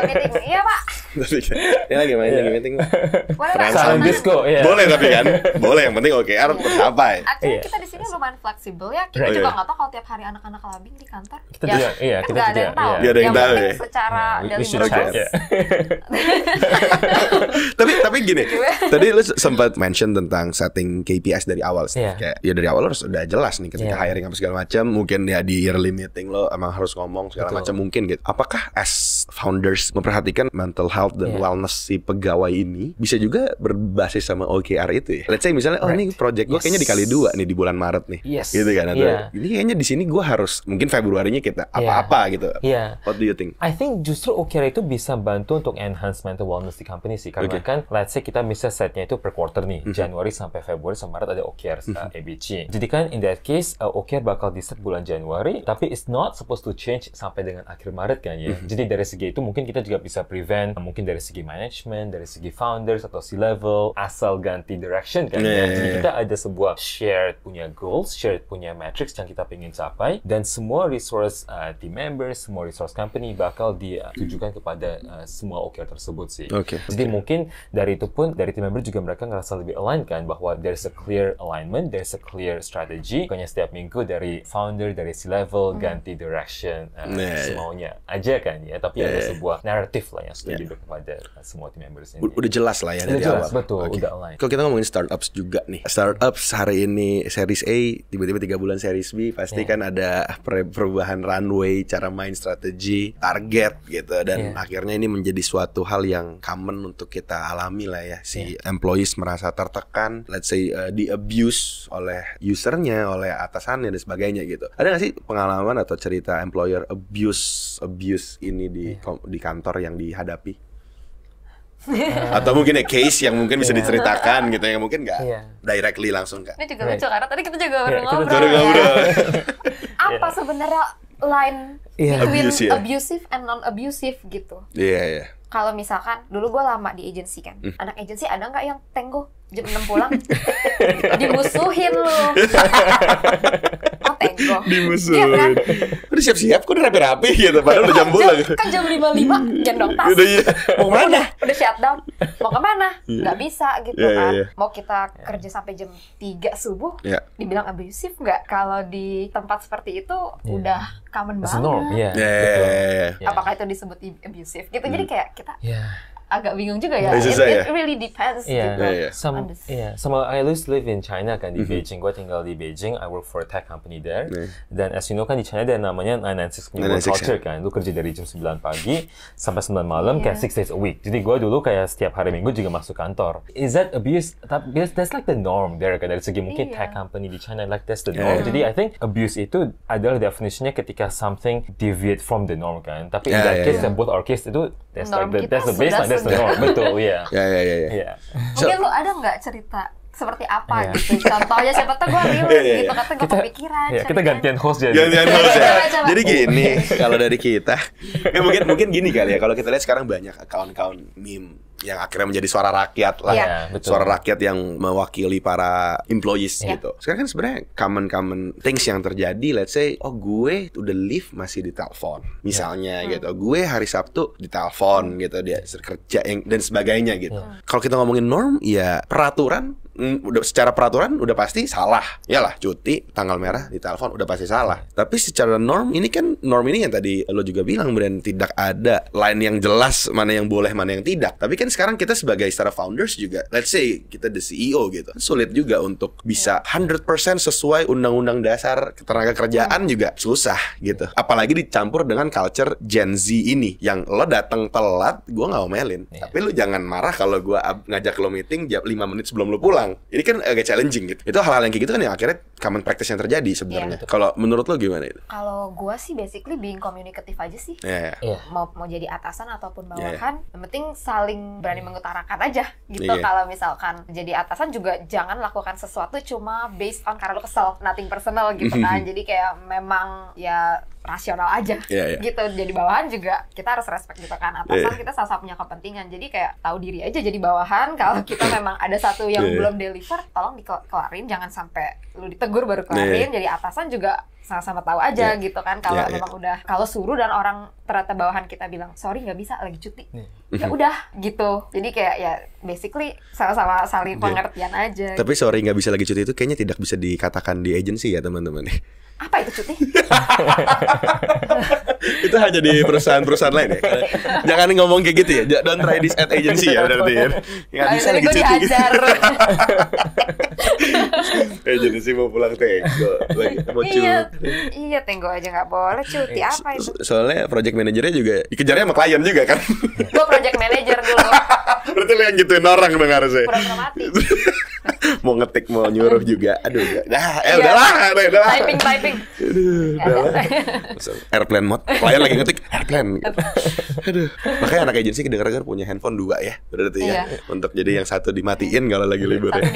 meeting, iya pak. Ini lagi main lagi meeting. Silent disco, boleh tapi kan, boleh yang penting OKR tercapai. Actually kita di sini lumayan fleksibel ya. Kita juga nggak tahu kalau tiap hari anak-anak clubbing di kantor. Kita juga, kita nggak ada yang tahu. Nggak ada yang tahu ya. Secara Tapi gini, tadi lu sempat mention tentang setting KPIs dari awal sih. Kayak ya dari awal harus udah jelas nih ketika hiring apa segala macam. Mungkin ya di yearly meeting lo emang harus ngomong segala macam mungkin gitu. Apakah as founders memperhatikan mental health dan wellness si pegawai ini bisa juga berbasis sama OKR itu ya? Let's say misalnya ini project gue kayaknya dikali 2 nih di bulan Maret nih. Gitu kan atau ini kayaknya di sini gue harus mungkin Februarinya kita apa-apa gitu. What do you think? I think justru OKR itu bisa bantu untuk enhance mental wellness di company sih. Karena kan let's say kita bisa setnya itu per quarter nih. Januari sampai Februari sampai Maret ada OKR ABC. Jadi kan in that case OKR bakal di set bulan Januari, tapi it's not supposed to change sampai dengan akhir Maret kan ya. Jadi dari segi itu mungkin kita juga bisa prevent, mungkin dari segi management, dari segi founders atau C-level, asal ganti direction kan ya. Jadi kita ada sebuah shared punya goals, shared punya metrics yang kita pengen capai, dan semua resource team members, semua resource company bakal ditujukan kepada semua OKR tersebut sih. Jadi mungkin dari itu pun, dari team member juga mereka ngerasa lebih aligned kan, bahwa there's a clear alignment, there's a clear strategy. Pokoknya setiap minggu dari founder, dari C-level, ganti direction semaunya aja kan ya. Tapi ada sebuah narrative lah yang sudah diberikan kepada semua team members ini. Udah jelas lah ya dari awal. Betul, udah aligned. Kalau kita ngomongin startups juga nih. Startups hari ini series A, tiba-tiba 3 bulan series B, pasti kan ada perubahan runway, cara main strategi, target gitu. Dan akhirnya ini menjadi suatu hal yang common untuk kita alami lah ya. Si employees merasa tertekan, let's say di abuse oleh usernya, oleh atasannya dan sebagainya gitu. Ada nggak sih pengalaman atau cerita employer abuse ini di kantor yang dihadapi? Atau mungkin case yang mungkin bisa diceritakan gitu, yang mungkin nggak directly langsung kan? Ini juga lucu karena tadi kita juga baru ngobrol. Apa sebenarnya line between abusive and non-abusive gitu? Kalau misalkan dulu gue lama di agency kan, anak agency ada nggak yang tenggo? jam 6 pulang, dimusuhin lu. Oh Tenggo. Dimusuhin. Iya kan? Udah siap-siap, kok udah rapi-rapi gitu, padahal udah jam pulang. Kan jam 5.05, gendong tas. Udah iya, mau mana? Udah shutdown, mau kemana? Nggak bisa gitu kan. Mau kita kerja sampai jam 3 subuh, dibilang abusive nggak? Kalau di tempat seperti itu udah common banget. Norm, Apakah itu disebut abusive gitu? Jadi kayak kita agak bingung juga ya. It really depends gitu. Sama I used to live in China kan, di Beijing. Gue tinggal di Beijing. I work for a tech company there. Dan as you know kan di China ada namanya 996 New Work Culture kan. Lu kerja dari jam 9 pagi sampai 9 malam kayak 6 days a week. Jadi gue dulu kayak setiap hari Minggu juga masuk kantor. Is that abuse? Because that's like the norm there kan. Dari segi mungkin tech company di China, like that's the norm. Jadi I think abuse itu adalah definisinya ketika something deviate from the norm kan. Tapi in that case, both our case itu that's like that's the baseline. That's the norm, betul, ya. Mungkin lu ada nggak cerita seperti apa gitu? Contohnya siapa tahu gue relate gitu, kata gue kepikiran. Kita gantian host jadi. Jadi gini, kalau dari kita, mungkin gini kali ya. Kalau kita lihat sekarang banyak account meme yang akhirnya menjadi suara rakyat lah, suara rakyat yang mewakili para employees gitu. Sekarang kan sebenarnya common things yang terjadi. Let's say, gue udah leave masih ditelepon, misalnya gitu. Gue hari Sabtu ditelepon gitu, dia kerja dan sebagainya gitu. Kalau kita ngomongin norm, ya peraturan. Udah secara peraturan udah pasti salah. Yalah, cuti tanggal merah di telepon udah pasti salah. Tapi secara norm ini yang tadi lo juga bilang, Bren, tidak ada line yang jelas mana yang boleh mana yang tidak. Tapi kan sekarang kita sebagai secara founders juga, let's say kita the CEO gitu, sulit juga untuk bisa 100% sesuai undang-undang dasar ketenaga kerjaan juga susah gitu. Apalagi dicampur dengan culture Gen Z ini yang lo datang telat, gue nggak omelin. Tapi lo jangan marah kalau gue ngajak lo meeting jam 5 menit sebelum lo pulang. Ini kan agak challenging gitu. Itu hal-hal yang kayak gitu kan yang akhirnya common practice yang terjadi sebenarnya. Kalau menurut lo gimana itu? Kalau gue sih basically being komunikatif aja sih. Mau jadi atasan ataupun bawahan, yang penting saling berani mengutarakan aja gitu. Kalau misalkan jadi atasan juga jangan lakukan sesuatu cuma based on karena lo kesel, nothing personal gitu kan. Jadi kayak memang ya rasional aja gitu. Jadi bawahan juga kita harus respect gitu kan. Atasan kita sama-sama punya kepentingan. Jadi kayak tahu diri aja jadi bawahan. Kalau kita memang ada satu yang belum deliver, tolong dikelarin, jangan sampai lu ditegur baru kelarin. Jadi atasan juga sama-sama tahu aja gitu kan. Kalau memang udah, kalau suruh dan orang ternyata bawahan kita bilang sorry nggak bisa lagi cuti, ya udah gitu. Jadi kayak ya basically sama-sama saling pengertian aja. Tapi sorry nggak bisa lagi cuti itu kayaknya tidak bisa dikatakan di agency ya teman-teman. Apa itu cuti? Itu hanya di perusahaan-perusahaan lain ya. Jangan ngomong kayak gitu ya. Don't try this at agency ya berarti ya. Nggak bisa lagi cuti. Agency mau pulang Tenggo lagi mau cuti. Iya Tenggo aja nggak boleh cuti. Apa itu? Soalnya project manajernya juga dikejarnya sama klien juga kan. Gue project manager dulu. Berarti lo yang gituin orang dong harusnya. Pura-pura mati. Mau ngetik mau nyuruh juga. Aduh udahlah. Typing. Airplane mode. Klien lagi ngetik airplane gitu. Aduh. Makanya anak agensi kedengar-dengar punya handphone 2 ya. Berarti ya. Untuk jadi yang satu dimatiin kalau lagi libur ya.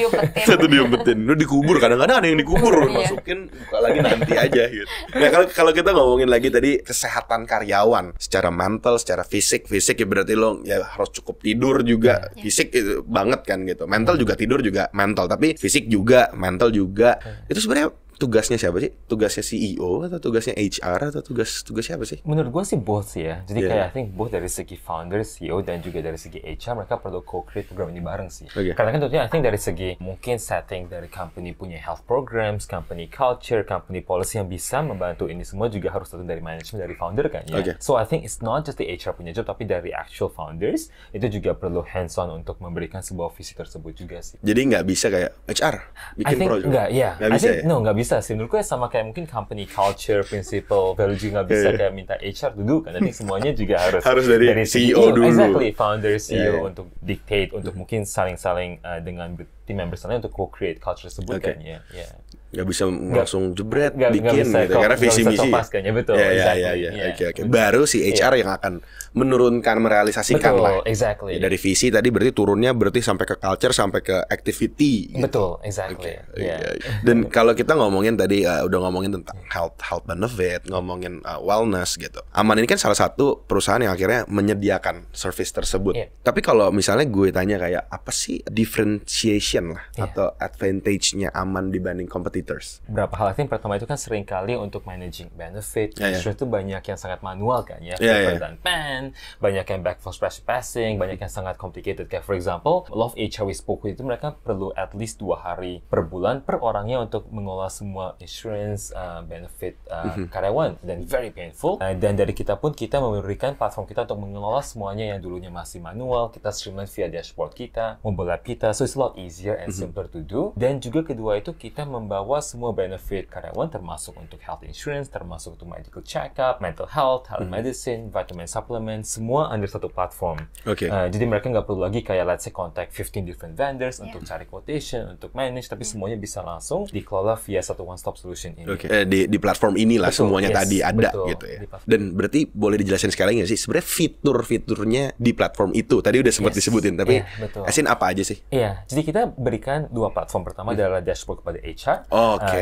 Satu diumpetin. Lu dikubur, kadang-kadang ada yang dikubur. Masukin buka lagi nanti aja gitu. Nah, kalau kita ngomongin lagi tadi kesehatan karyawan secara mental, secara fisik ya berarti lo ya harus cukup tidur juga. Fisik itu banget kan gitu. Mental juga tidur juga mental, tapi fisik juga, mental juga. Itu sebenarnya tugasnya siapa sih? Tugasnya CEO atau tugasnya HR atau tugas siapa sih? Menurut gue sih both sih ya. Jadi kayak I think both dari segi founder, CEO dan juga dari segi HR mereka perlu co-create program ini bareng sih. Karena kan tentunya I think dari segi mungkin setting dari company punya health programs, company culture, company policy yang bisa membantu ini semua juga harus tentu dari management, dari founder kan ya. So I think it's not just the HR punya job, tapi dari actual founders itu juga perlu hands on untuk memberikan sebuah visi tersebut juga sih. Jadi nggak bisa kayak HR bikin program? Nggak bisa ya? No, nggak bisa sih. Menurutku ya sama kayak mungkin company culture, principle, value juga nggak bisa kayak minta HR duduk kan. Nanti semuanya juga harus dari CEO dulu. Exactly, founder, CEO untuk dictate, untuk mungkin saling-saling dengan team members lain untuk co-create culture tersebut kan ya. Nggak bisa langsung jebret bikin bisa, gitu karena visi misi. Betul. Oke. Baru si HR yang akan menurunkan, merealisasikan betul, lah. Exactly. Ya, dari visi tadi berarti turunnya berarti sampai ke culture, sampai ke activity. Gitu. Betul, exactly. Dan kalau kita ngomongin tadi udah ngomongin tentang health benefit, ngomongin wellness gitu. Aman ini kan salah satu perusahaan yang akhirnya menyediakan service tersebut. Tapi kalau misalnya gue tanya kayak apa sih differentiation lah atau advantage-nya Aman dibanding competitors? Berapa hal yang pertama itu kan sering kali untuk managing benefit, insurance itu banyak yang sangat manual kan ya, dan pen, banyak yang back force passing, banyak yang sangat complicated. Kayak for example, Love HR we spoke itu mereka perlu at least 2 hari per bulan per orangnya untuk mengolah semua insurance benefit karyawan, dan very painful. Dan dari kita pun kita memberikan platform kita untuk mengelola semuanya yang dulunya masih manual, kita streamline via dashboard kita, mobile app kita, so it's a lot easier and simpler to do. Dan juga kedua itu kita membawa semua benefit karyawan termasuk untuk health insurance, termasuk untuk medical check-up, mental health, health medicine, vitamin supplement, semua under satu platform. Jadi mereka nggak perlu lagi kayak let's say contact 15 different vendors untuk cari quotation, untuk manage, tapi semuanya bisa langsung dikelola via satu one-stop solution ini. Di platform inilah semuanya tadi ada gitu ya. Dan berarti boleh dijelasin sekali nggak sih sebenarnya fitur-fiturnya di platform itu? Tadi udah sempat disebutin, tapi asin apa aja sih? Jadi kita berikan 2 platform. Pertama adalah dashboard kepada HR,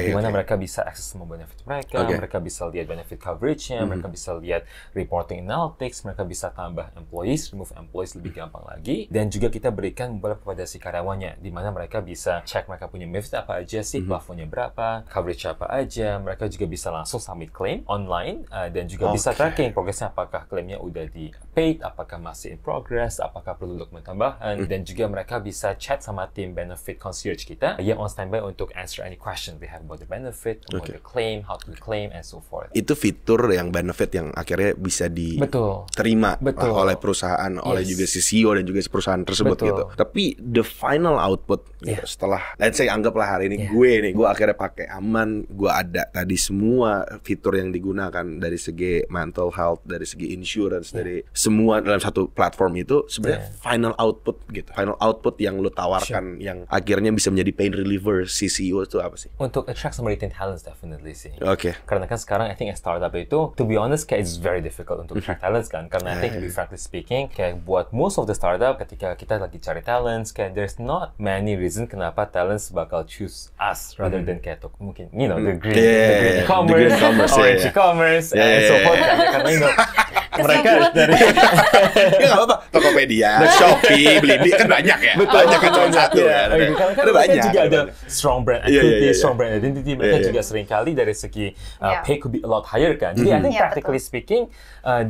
di mana mereka bisa akses semua benefit mereka, mereka bisa lihat benefit coverage-nya, mereka bisa lihat reporting analytics, mereka bisa tambah employees, remove employees lebih gampang lagi, dan juga kita berikan beberapa kepada si karyawannya, di mana mereka bisa cek mereka punya benefit apa aja sih, plafonnya berapa, coverage apa aja, mereka juga bisa langsung submit claim online, dan juga bisa tracking progresnya, apakah klaimnya udah di paid, apakah masih in progress, apakah perlu dokumen tambahan, dan juga mereka bisa chat sama tim benefit concierge kita yang on standby untuk answer any question we have about the benefit, about the claim, how to claim, and so forth. Itu fitur yang benefit yang akhirnya bisa diterima oleh perusahaan, oleh juga si CEO dan juga si perusahaan tersebut gitu. Tapi the final output gitu, setelah let's say anggaplah hari ini gue akhirnya pakai Aman, gue ada tadi semua fitur yang digunakan dari segi mental health, dari segi insurance, dari semua dalam satu platform itu sebenarnya final output gitu. Final output yang lo tawarkan yang akhirnya bisa menjadi pain reliever si CEO itu apa sih? Untuk attract sama retain talents definitely sih. Karena kan sekarang I think startup itu to be honest kayak it's very difficult untuk attract talents kan. Karena I think to be frankly speaking kayak buat most of the startup ketika kita lagi cari talents kayak there's not many reason kenapa talents bakal choose us rather than kayak mungkin the green e-commerce, orange e-commerce and so forth karena mereka dari nggak apa-apa Tokopedia, Shopee, Blibli kan banyak ya. Banyak kan cuma satu ya. Karena banyak juga ada strong brand activity, strong brand identity. Mereka juga sering kali dari segi pay could be a lot higher kan. Jadi I think practically speaking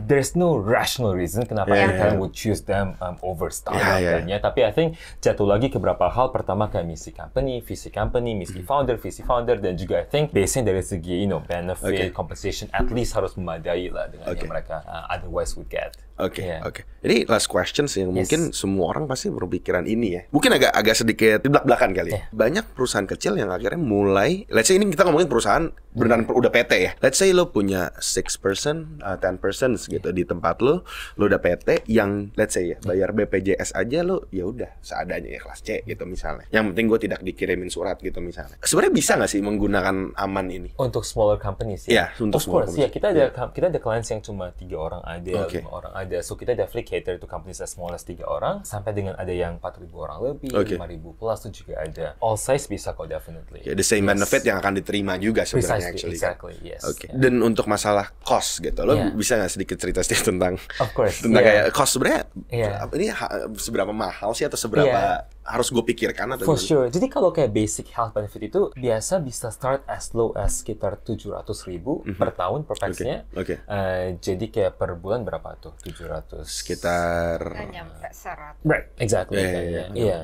there's no rational reason kenapa kalian would choose them over startup kan ya. Tapi I think jatuh lagi ke beberapa hal. Pertama kayak misi company, visi company, misi founder, visi founder, dan juga I think biasanya dari segi benefit, compensation at least harus memadai lah dengan yang mereka otherwise would get. Jadi last questions yang mungkin semua orang pasti berpikiran ini ya. Mungkin agak sedikit belak-belakan kali ya. Banyak perusahaan kecil yang akhirnya mulai, let's say ini kita ngomongin perusahaan beneran udah PT ya. Let's say lo punya 6 person, 10 persons gitu di tempat lo udah PT yang let's say ya bayar BPJS aja lo ya udah seadanya ya kelas C gitu misalnya. Yang penting gue tidak dikirimin surat gitu misalnya. Sebenarnya bisa nggak sih menggunakan Aman ini? Untuk smaller companies ya. Untuk smaller companies. Kita ada clients yang cuma 3 orang ada, 5 orang ada. So kita definitely cater to companies as small as 3 orang sampai dengan ada yang 4.000 orang lebih, 5.000 plus itu juga ada. All size bisa kok definitely. The same benefit yang akan diterima juga sebenarnya actually. Exactly, yes. Dan untuk masalah cost gitu, lo bisa nggak sedikit cerita tentang course, tentang kayak cost sebenarnya ini seberapa mahal sih atau seberapa harus gue pikirkan atau for sure. Jadi kalau kayak basic health benefit itu biasa bisa start as low as sekitar 700.000 per tahun per pax-nya. Jadi kayak per bulan berapa tuh? 700 sekitar nyampe 100. Right, exactly.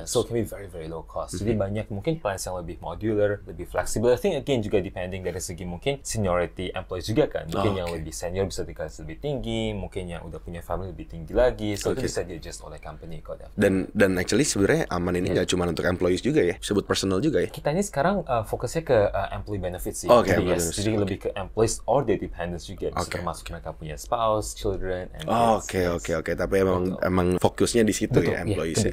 So it can be very very low cost. Jadi banyak mungkin plans yang lebih modular, lebih flexible. I think again juga depending dari segi mungkin seniority employees juga kan. Mungkin yang lebih senior bisa dikasih lebih tinggi, mungkin yang udah punya family lebih tinggi lagi. So itu bisa di-adjust oleh company kok. Dan actually sebenarnya Aman ini nggak cuma untuk employees juga ya, sebut personal juga ya. Kita ini sekarang fokusnya ke employee benefits sih. Jadi lebih ke employees or their dependents juga. Bisa termasuk mereka punya spouse, children, and kids. Oke. Tapi emang fokusnya di situ ya, employees.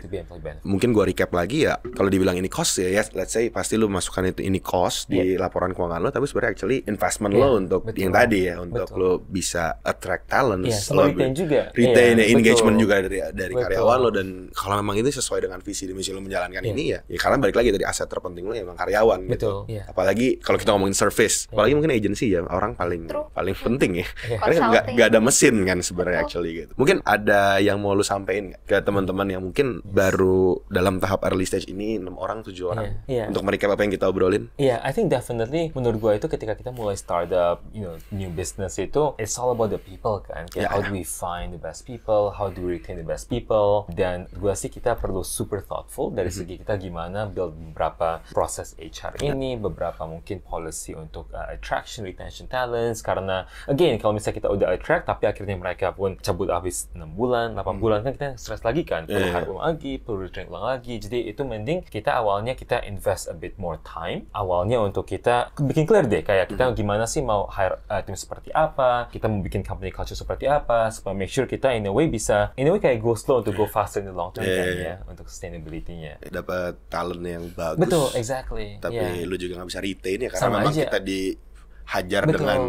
Mungkin gua recap lagi ya. Kalau dibilang ini cost ya, let's say pasti lu masukkan itu ini cost di laporan keuangan lo, tapi sebenarnya actually investment lo untuk yang tadi ya, untuk lo bisa attract talent, sama retain juga, engagement juga dari karyawan lo. Dan kalau memang itu sesuai dengan visi dan misi lo menjalankan ini ya karena balik lagi dari aset terpenting lo emang karyawan gitu. Apalagi kalau kita ngomongin service, apalagi mungkin agency ya, orang paling penting ya. Karena nggak ada mesin kan sebenarnya actually gitu. Mungkin ada yang mau lu sampein ke teman-teman yang mungkin baru dalam tahap early stage ini, 6 orang 7 orang untuk merecap apa yang kita obrolin? I think definitely menurut gue itu ketika kita mulai startup, new business itu it's all about the people kan. How do we find the best people, how do we retain the best people, dan gue sih kita perlu super thoughtful dari segi kita gimana build beberapa proses HR ini, beberapa mungkin policy untuk attraction, retention talents, karena again kalau misalnya kita udah attract tapi akhirnya mereka pun cabut habis 6 bulan, 8 bulan kan kita stress lagi kan, perlu hire ulang lagi, perlu retrain ulang lagi. Jadi itu mending kita awalnya kita invest a bit more time awalnya untuk kita bikin clear deh kayak kita gimana sih mau hire tim seperti apa, kita mau bikin company culture seperti apa, supaya make sure kita in a way kayak go slow untuk go faster in the long term kan ya, untuk sustainability-nya. Dapat talent yang bagus. Betul, exactly. Tapi lu juga nggak bisa retain ya karena memang kita dihajar dengan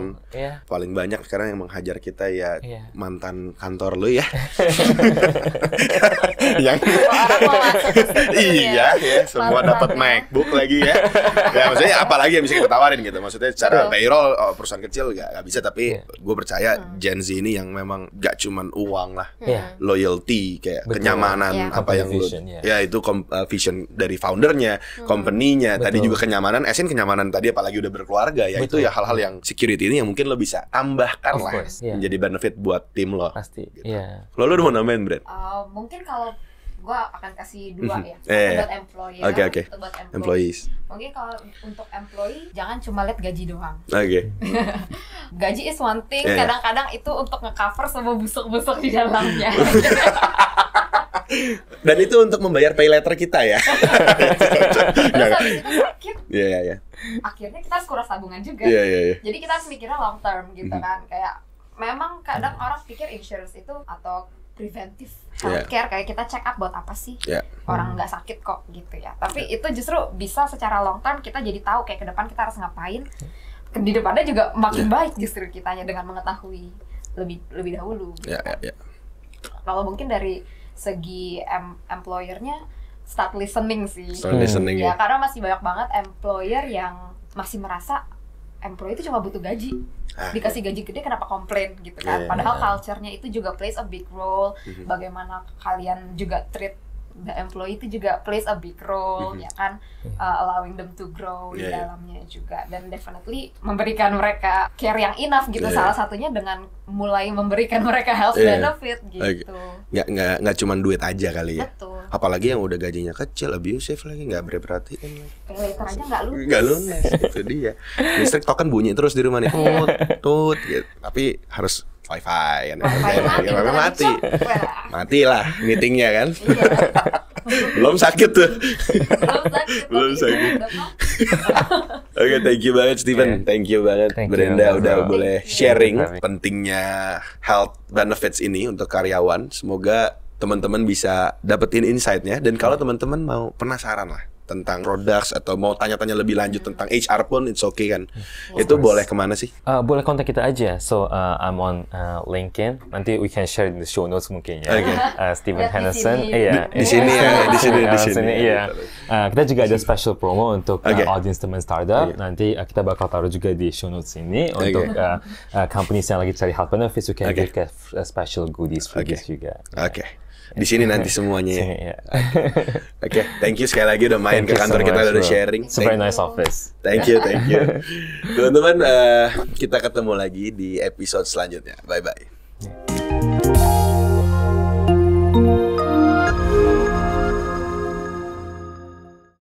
paling banyak sekarang yang menghajar kita ya mantan kantor lu ya. Yang semua dapat MacBook lagi ya. Ya maksudnya apalagi yang bisa kita tawarin gitu. Maksudnya secara payroll perusahaan kecil gak bisa, tapi gue percaya Gen Z ini yang memang gak cuman uang lah, loyalty kayak kenyamanan apa yang lu itu vision dari foundernya, company-nya, tadi juga kenyamanan, kenyamanan tadi apalagi udah berkeluarga ya. Itu ya hal-hal yang security ini yang mungkin lo bisa tambahkan lah menjadi benefit buat tim lo. Pasti. Lo udah mau nambahin, Brad? Mungkin kalau gua akan kasih 2 ya. Buat employer, buat employees. Mungkin kalau untuk employee jangan cuma lihat gaji doang. Gaji is one thing. Kadang-kadang itu untuk nge-cover semua busuk-busuk di dalamnya. Dan itu untuk membayar pay letter kita ya. Terus habis itu sakit. Akhirnya kita harus kuras tabungan juga. Jadi kita harus mikirnya long term gitu kan. Kayak memang kadang orang pikir insurance itu atau preventive healthcare kayak kita check up buat apa sih? Orang nggak sakit kok gitu ya. Tapi itu justru bisa secara long term kita jadi tahu kayak ke depan kita harus ngapain. Di depannya juga makin baik justru kitanya dengan mengetahui lebih dahulu. Gitu. Kalau mungkin dari segi employer-nya start listening sih. Ya, karena masih banyak banget employer yang masih merasa employee itu cuma butuh gaji. Dikasih gaji gede kenapa komplain gitu kan. Padahal culture-nya itu juga plays a big role. Bagaimana kalian juga treat the employee itu juga plays a big role ya kan, allowing them to grow di dalamnya juga, dan definitely memberikan mereka care yang enough gitu. Salah satunya dengan mulai memberikan mereka health benefit gitu. Nggak cuma duit aja kali ya. Betul. Apalagi yang udah gajinya kecil, abusive lagi, nggak perhatiin lagi. Paylater aja nggak lunas. Itu dia. Listrik token bunyi terus di rumah nih, tut gitu. Tapi harus wifi kan, mati lah meetingnya kan. Belum sakit tuh. Oke, thank you banget Steven, thank you banget Brenda udah boleh sharing pentingnya health benefits ini untuk karyawan. Semoga teman-teman bisa dapetin insight-nya, dan kalau teman-teman mau penasaran lah tentang products atau mau tanya-tanya lebih lanjut tentang HR pun it's okay kan. Itu boleh kemana sih? Boleh kontak kita aja. So I'm on LinkedIn. Nanti we can share in the show notes mungkin ya. Steven Henderson. Di sini. Kita juga ada special promo untuk audience teman startup. Nanti kita bakal taruh juga di show notes ini untuk companies yang lagi cari health benefits. We can get special goodies juga. Di sini nanti semuanya ya. Oke, thank you sekali lagi udah main ke kantor kita, udah sharing. It's a very nice office. Thank you. Teman-teman, kita ketemu lagi di episode selanjutnya. Bye-bye.